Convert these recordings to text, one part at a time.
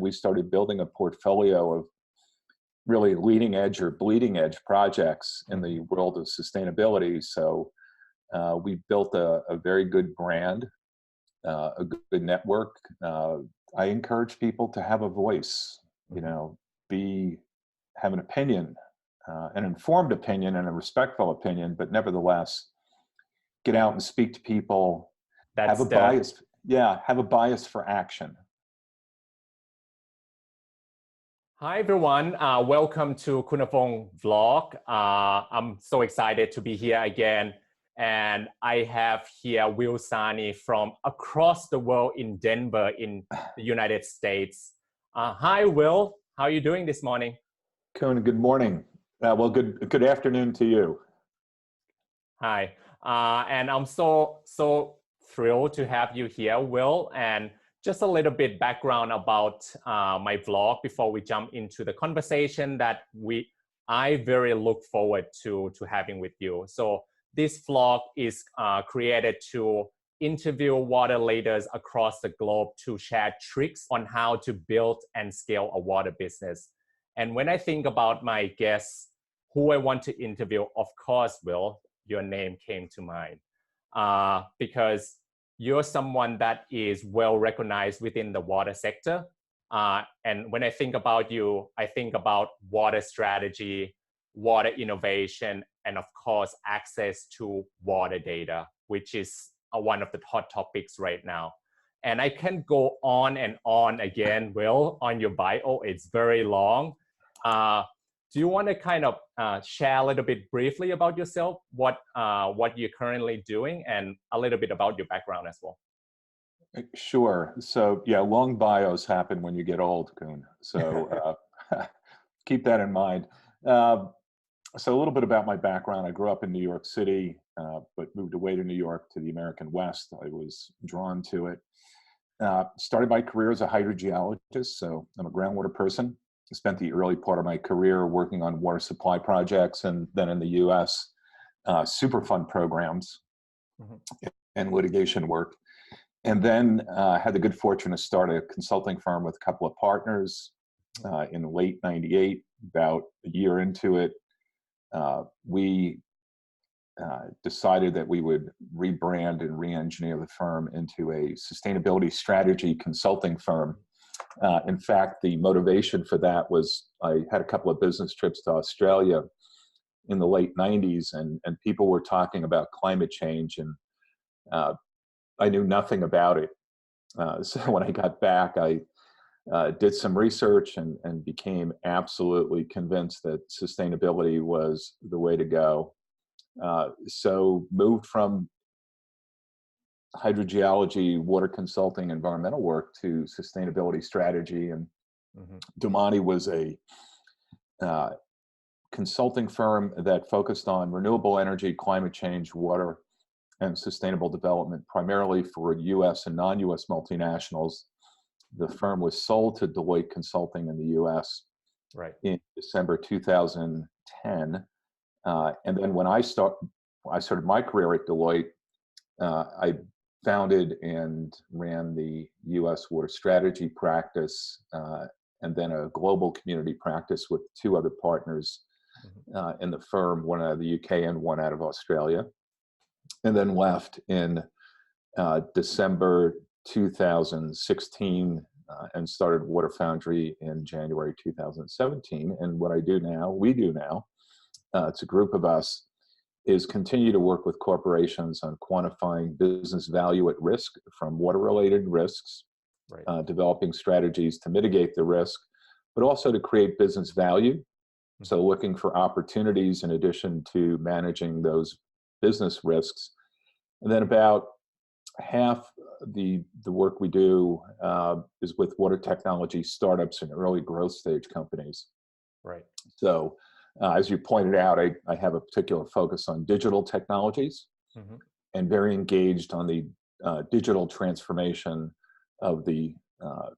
we started building a portfolio of really leading edge or bleeding edge projects in the world of sustainability. So we built a very good brand, a good network. I encourage people to have a voice, you know, have an opinion, an informed opinion and a respectful opinion, but nevertheless, get out and speak to people. Have a bias. Yeah, have a bias for action. Hi everyone, welcome to Kunapong Vlog. I'm so excited to be here again, and I have here Will Sarni from across the world in Denver in the United States. Hi Will, how are you doing this morning? Kun, good morning. Well, good afternoon to you. Hi, and I'm so thrilled to have you here, Will. And just a little bit background about my vlog before we jump into the conversation that I very look forward to having with you. So this vlog is created to interview water leaders across the globe to share tricks on how to build and scale a water business. And when I think about my guests, who I want to interview, of course, Will, your name came to mind because you're someone that is well recognized within the water sector. And when I think about you, I think about water strategy, water innovation, and of course, access to water data, which is one of the hot topics right now. And I can go on and on again, Will, on your bio. It's very long. Do you want to kind of share a little bit briefly about yourself, what you're currently doing, and a little bit about your background as well? Sure. So yeah, long bios happen when you get old, Kun. So keep that in mind. So a little bit about my background. I grew up in New York City, but moved away to New York to the American West. I was drawn to it. Started my career as a hydrogeologist, so I'm a groundwater person. Spent the early part of my career working on water supply projects, and then in the U.S., super fun programs and litigation work. And then had the good fortune to start a consulting firm with a couple of partners in late '98. About a year into it, we decided that we would rebrand and re-engineer the firm into a sustainability strategy consulting firm. In fact, the motivation for that was I had a couple of business trips to Australia in the late '90s, and people were talking about climate change, and I knew nothing about it. So when I got back, I did some research and became absolutely convinced that sustainability was the way to go. So moved from hydrogeology, water consulting, environmental work to sustainability strategy. And DOMANI was a consulting firm that focused on renewable energy, climate change, water, and sustainable development, primarily for US and non-US multinationals. The firm was sold to Deloitte Consulting in the US in December 2010. And then when I started my career at Deloitte, I founded and ran the US water strategy practice, and then a global community practice with two other partners in the firm, one out of the UK and one out of Australia. And then left in December 2016 and started Water Foundry in January 2017. And what we do now, it's a group of us, is continue to work with corporations on quantifying business value at risk from water-related risks, developing strategies to mitigate the risk, but also to create business value. So looking for opportunities in addition to managing those business risks. And then about half the work we do is with water technology startups and early growth stage companies. So as you pointed out, I have a particular focus on digital technologies and very engaged on the digital transformation of the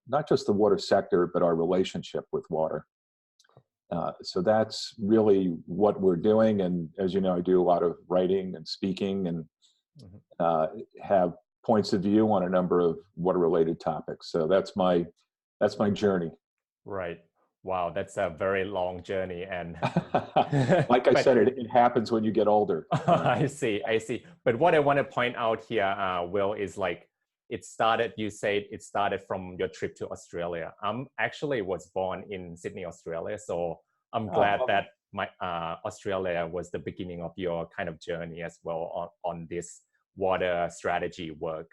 not just the water sector, but our relationship with water. So that's really what we're doing. And as you know, I do a lot of writing and speaking and have points of view on a number of water-related topics. So that's my that's my journey. Right. Wow, that's a very long journey. And Like I but said, it happens when you get older. I see, I see. But what I want to point out here, Will, is like you said it started from your trip to Australia. I'm actually was born in Sydney, Australia. So I'm glad Oh, that my Australia was the beginning of your kind of journey as well on this water strategy work.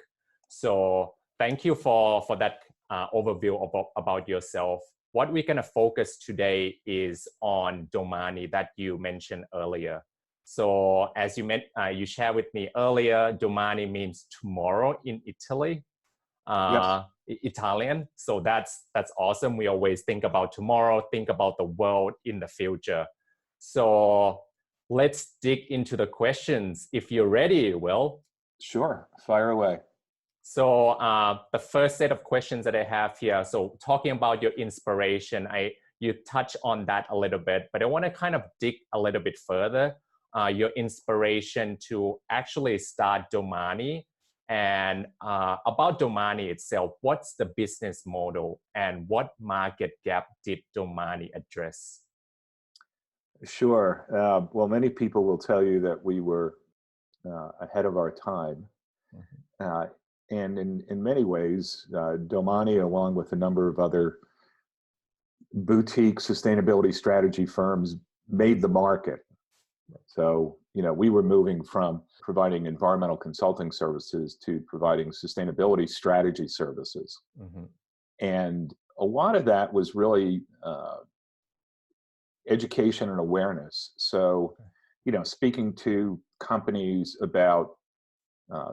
So thank you for that overview about yourself. What we're going to focus today is on DOMANI that you mentioned earlier. So as you shared with me earlier, DOMANI means tomorrow in Italy, yes, Italian. So that's awesome. We always think about tomorrow, think about the world in the future. So let's dig into the questions. If you're ready, Will. sure. Fire away. So the first set of questions that I have here, so talking about your inspiration, you touch on that a little bit, but I want to kind of dig a little bit further. Your inspiration to actually start DOMANI, and about DOMANI itself, what's the business model and what market gap did DOMANI address? Sure. Well, many people will tell you that we were ahead of our time. Mm-hmm. And in many ways, DOMANI, along with a number of other boutique sustainability strategy firms, made the market. So, we were moving from providing environmental consulting services to providing sustainability strategy services. Mm-hmm. And a lot of that was really education and awareness. So, speaking to companies about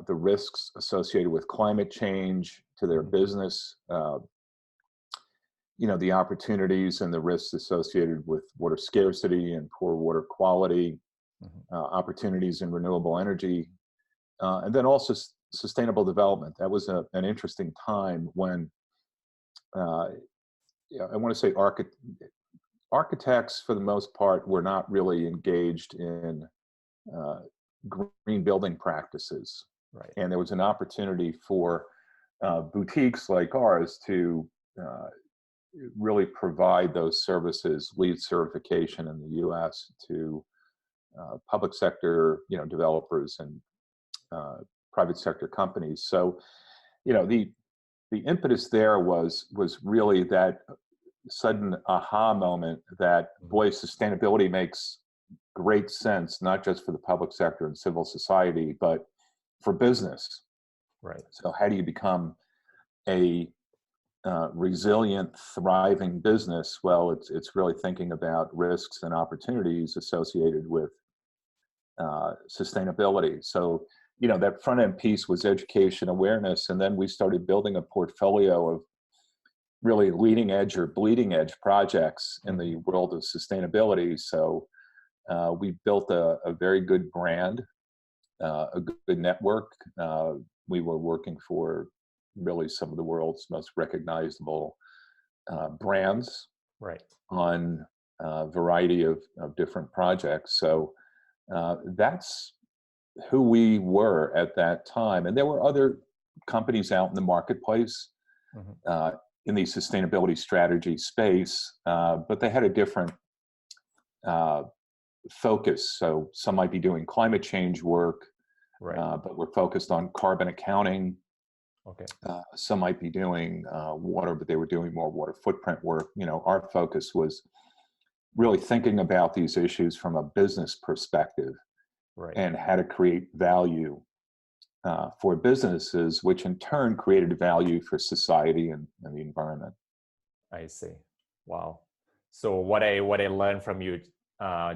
the risks associated with climate change to their business, the opportunities and the risks associated with water scarcity and poor water quality, opportunities in renewable energy, and then also sustainable development. That was an interesting time when I want to say architects, for the most part, were not really engaged in green building practices. Right. And there was an opportunity for boutiques like ours to really provide those services, LEED certification in the U.S. to public sector, developers and private sector companies. So, the impetus there was really that sudden aha moment that, boy, sustainability makes great sense, not just for the public sector and civil society, but for business. Right. So how do you become a resilient, thriving business? Well, it's really thinking about risks and opportunities associated with sustainability. So, that front end piece was education awareness. And then we started building a portfolio of really leading edge or bleeding edge projects in the world of sustainability. So we built a very good brand, a good network. We were working for really some of the world's most recognizable brands, right, on a variety of different projects. So that's who we were at that time. And there were other companies out in the marketplace in the sustainability strategy space, but they had a different focus. So some might be doing climate change work, right, but we're focused on carbon accounting. okay, Some might be doing water, but they were doing more water footprint work. Our focus was really thinking about these issues from a business perspective, right, and how to create value for businesses, which in turn created value for society and the environment. I see. Wow. So what I learned from you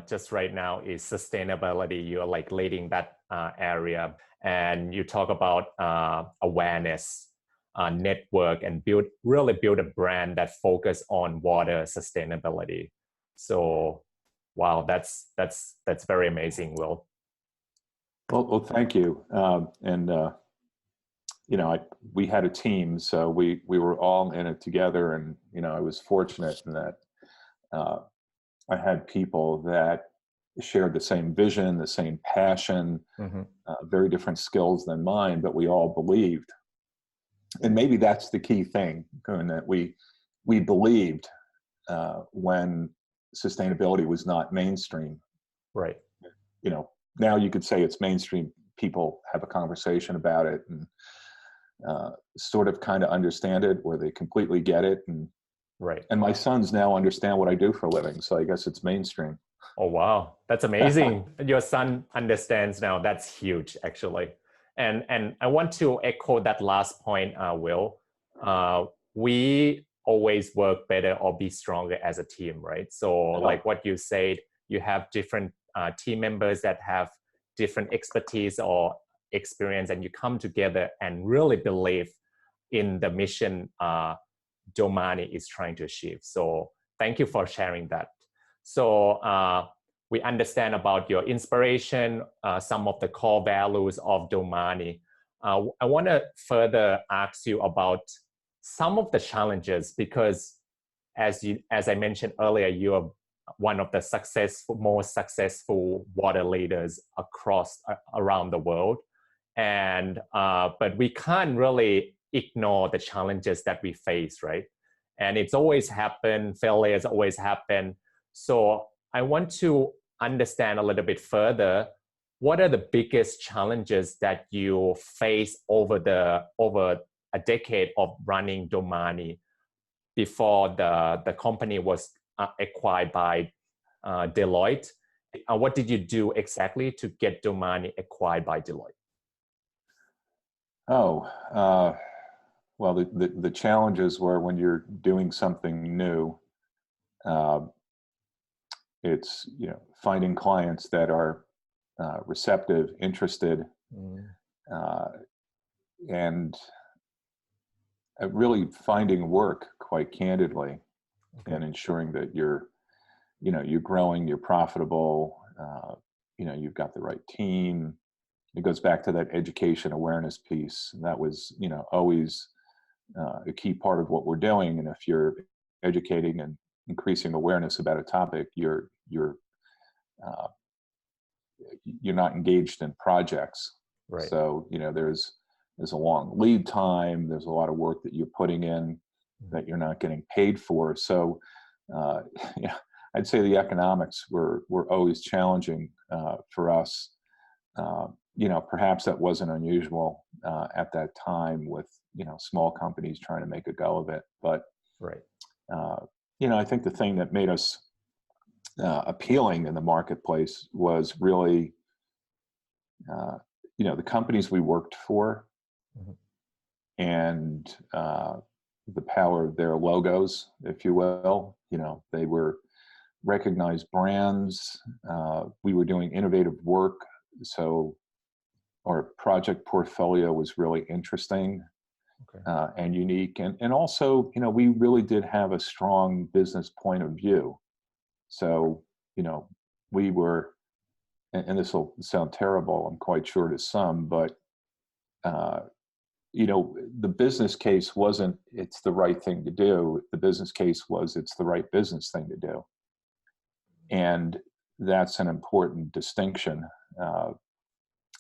just right now is sustainability. You're like leading that area, and you talk about awareness, network, and really build a brand that focus on water sustainability. So, wow, that's very amazing, Will. Well, thank you. We had a team, so we were all in it together, and I was fortunate in that I had people that shared the same vision, the same passion, very different skills than mine, but we all believed. And maybe that's the key thing, that we we believed when sustainability was not mainstream. Right. You know, now you could say it's mainstream. People have a conversation about it and sort of kind of understand it, or they completely get it. Right. And my sons now understand what I do for a living. So I guess it's mainstream. Oh, wow. That's amazing. Your son understands now. That's huge, actually. And I want to echo that last point, Will. We always work better or be stronger as a team, right? So like what you said, you have different team members that have different expertise or experience, and you come together and really believe in the mission DOMANI is trying to achieve. So thank you for sharing that. So we understand about your inspiration, some of the core values of DOMANI. I want to further ask you about some of the challenges, because as I mentioned earlier, you are one of the most successful water leaders around the world. And but we can't really ignore the challenges that we face, right? And it's always happened, failures always happen. So I want to understand a little bit further, what are the biggest challenges that you face over a decade of running DOMANI before the company was acquired by Deloitte? What did you do exactly to get DOMANI acquired by Deloitte? Well, the challenges were when you're doing something new, it's, you know, finding clients that are receptive, interested, and really finding work, quite candidly, and ensuring that you're growing, you're profitable, you've got the right team. It goes back to that education awareness piece. And that was, always a key part of what we're doing. And if you're educating and increasing awareness about a topic, you're not engaged in projects. Right. So, there's a long lead time. There's a lot of work that you're putting in that you're not getting paid for. So, I'd say the economics were always challenging for us. Perhaps that wasn't unusual at that time with, small companies trying to make a go of it. But, right. I think the thing that made us appealing in the marketplace was really, the companies we worked for and the power of their logos, if you will. They were recognized brands. We were doing innovative work. So our project portfolio was really interesting and unique. And also, we really did have a strong business point of view. So, we were, and this will sound terrible, I'm quite sure to some, but, the business case wasn't, it's the right thing to do. The business case was, it's the right business thing to do. And that's an important distinction,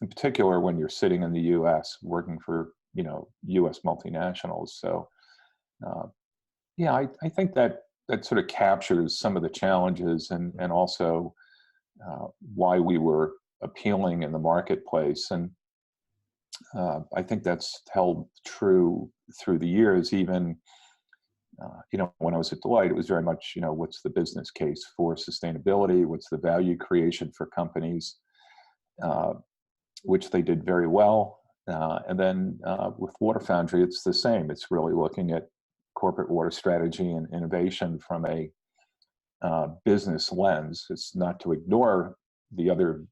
in particular when you're sitting in the U.S. working for, U.S. multinationals. So, I think that sort of captures some of the challenges and also why we were appealing in the marketplace. And I think that's held true through the years. Even, when I was at Deloitte, it was very much, what's the business case for sustainability? What's the value creation for companies? Which they did very well. And then with Water Foundry, it's the same. It's really looking at corporate water strategy and innovation from a business lens. It's not to ignore the other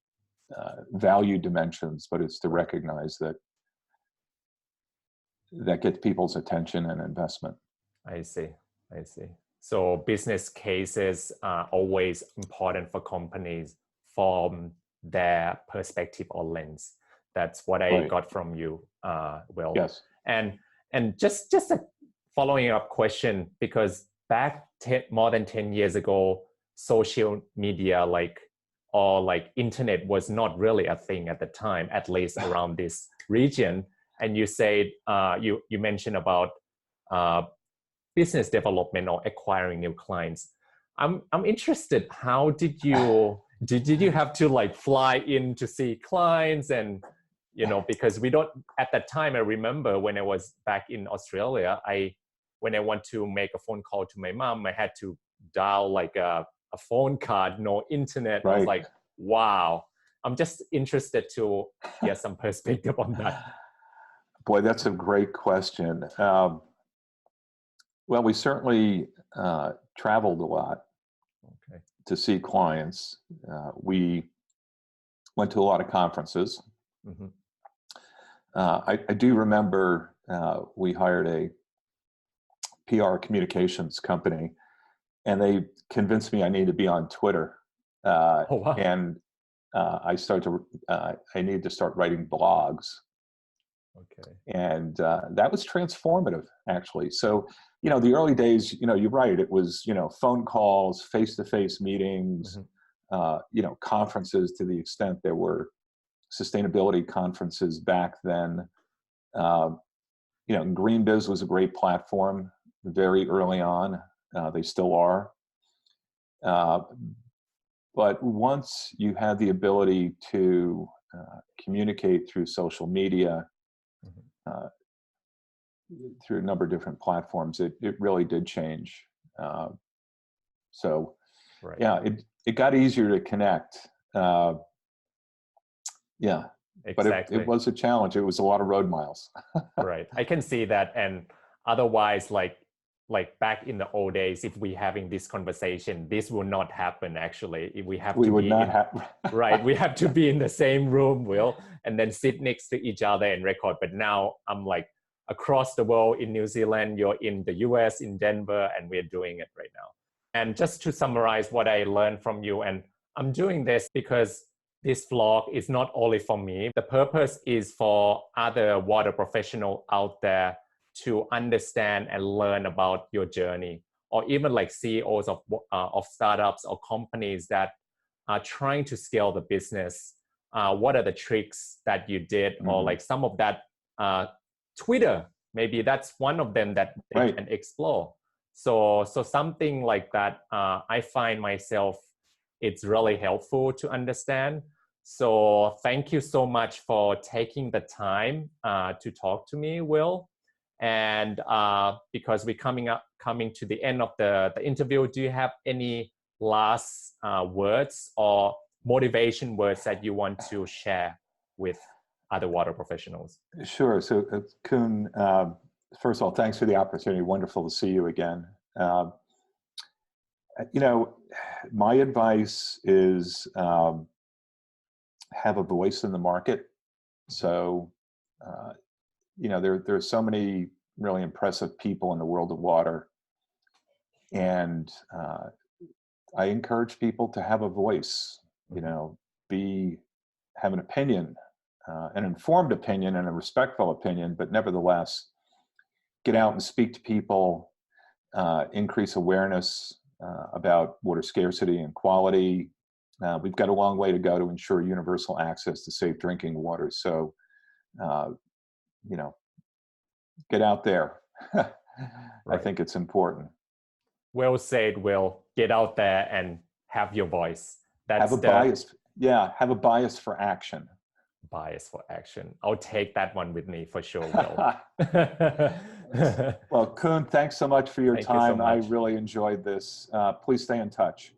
value dimensions, but it's to recognize that gets people's attention and investment. I see. So business cases are always important for companies from their perspective or lens. That's what I got from you, Will. Yes. And just a following up question, because back more than 10 years ago, social media like internet was not really a thing at the time, at least around this region. And you said, you mentioned about business development or acquiring new clients. I'm interested. How did you did you have to like fly in to see clients? And because we don't, at that time, I remember when I was back in Australia, when I want to make a phone call to my mom, I had to dial like a phone card, no internet. Right. I was like, wow. I'm just interested to hear some perspective on that. Boy, that's a great question. Well, we certainly traveled a lot to see clients. We went to a lot of conferences. Mm-hmm. I do remember we hired a PR communications company, and they convinced me I needed to be on Twitter. Oh, wow. And I needed to start writing blogs. Okay. And that was transformative, actually. So, the early days, you're right. It was, phone calls, face-to-face meetings, mm-hmm. Conferences to the extent there were sustainability conferences back then. GreenBiz was a great platform very early on. They still are. But once you had the ability to communicate through social media, mm-hmm. Through a number of different platforms, it really did change. So, right. Yeah, it got easier to connect. Yeah, exactly. But it was a challenge. It was a lot of road miles. Right, I can see that. And otherwise, like back in the old days, if we having this conversation, this will not happen. Actually, if we right, we have to be in the same room, Will, and then sit next to each other and record. But now I'm like across the world in New Zealand, you're in the US, in Denver, and we're doing it right now. And just to summarize what I learned from you, and I'm doing this because this vlog is not only for me. The purpose is for other water professionals out there to understand and learn about your journey, or even like CEOs of startups or companies that are trying to scale the business. What are the tricks that you did, mm-hmm. or like some of that Twitter, maybe that's one of them that they right. can explore. So something like that, I find myself, it's really helpful to understand. So thank you so much for taking the time to talk to me, Will. And because we're coming to the end of the interview, do you have any last words or motivation words that you want to share with other water professionals? Sure. So Kun, first of all, thanks for the opportunity. Wonderful to see you again. My advice is have a voice in the market. So, there are so many really impressive people in the world of water. And I encourage people to have a voice, have an opinion, an informed opinion and a respectful opinion, but nevertheless, get out and speak to people, increase awareness about water scarcity and quality. We've got a long way to go to ensure universal access to safe drinking water. So, get out there. Right. I think it's important. Well said, Will. Get out there and have your voice. Have a bias. Yeah, have a bias for action. Bias for action. I'll take that one with me for sure, Will. Well, Kun, thanks so much for your time. I really enjoyed this. Please stay in touch.